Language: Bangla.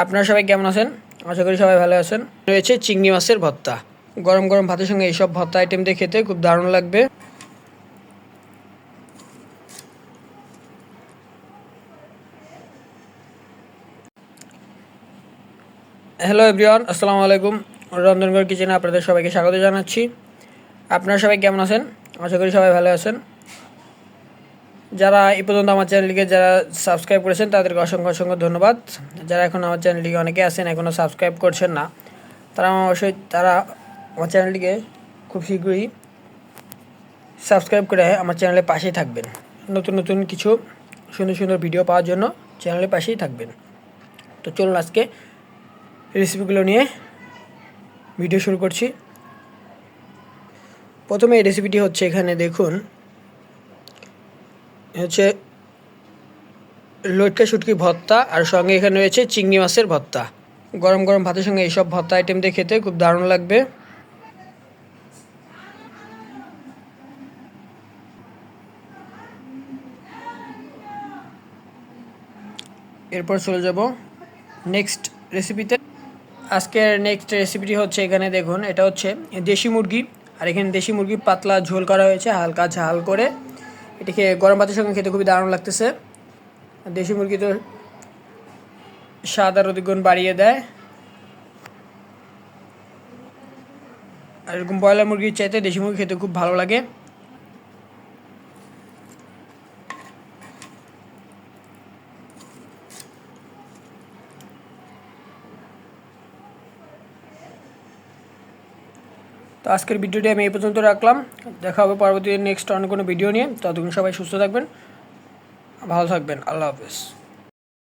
আপনারা সবাই কেমন আছেন? আশা করি সবাই ভালো আছেন। রয়েছে চিংড়ি মাছের ভর্তা। গরম গরম ভাতের সঙ্গে এইসব ভর্তা আইটেম দিয়ে খেতে খুব দারুণ লাগবে। হ্যালো এভরিওয়ান, আসসালামু আলাইকুম। রন্ধনঘর কিচেনে আপনাদের সবাইকে স্বাগত জানাচ্ছি। আপনারা সবাই কেমন আছেন? আশা করি সবাই ভালো আছেন। যারা এই পর্যন্ত আমার চ্যানেলটিকে সাবস্ক্রাইব করেছেন তাদেরকে অসংখ্য অসংখ্য ধন্যবাদ। যারা এখন আমার চ্যানেলটিকে অনেকে আছেন এখনও সাবস্ক্রাইব করছেন না, তারা আমার চ্যানেলটিকে খুব শীঘ্রই সাবস্ক্রাইব করে আমার চ্যানেলের পাশেই থাকবেন। নতুন নতুন কিছু সুন্দর সুন্দর ভিডিও পাওয়ার জন্য চ্যানেলের পাশেই থাকবেন। তো চলুন আজকে রেসিপিগুলো নিয়ে ভিডিও শুরু করছি। প্রথমে এই রেসিপিটি হচ্ছে, এখানে দেখুন, হচ্ছে লটকা শুটকি ভর্তা, আর সঙ্গে এখানে রয়েছে চিংড়ি মাছের ভর্তা। গরম গরম ভাতের সঙ্গে এইসব ভর্তা আইটেম দিয়ে খেতে খুব দারুণ লাগবে। এরপর চলে যাব নেক্সট রেসিপিতে। আজকের নেক্সট রেসিপিটি হচ্ছে, এখানে দেখুন, এটা হচ্ছে দেশি মুরগি, আর এখানে দেশি মুরগি পাতলা ঝোল করা হয়েছে হালকা ঝাল করে। এটিকে গরম ভাতের সঙ্গে খেতে খুবই দারুণ লাগতেছে। দেশি মুরগি তো স্বাদ আরও দ্বিগুণ বাড়িয়ে দেয়, আর এরকম ব্রয়লার মুরগির চাইতে দেশি মুরগি খেতে খুব ভালো লাগে। তো আজকের ভিডিওটি আমি এই পর্যন্ত রাখলাম। দেখা হবে পরবর্তী নেক্সট অন্য কোনো ভিডিও নিয়ে। ততক্ষণ সবাই সুস্থ থাকবেন, ভালো থাকবেন। আল্লাহ হাফেজ।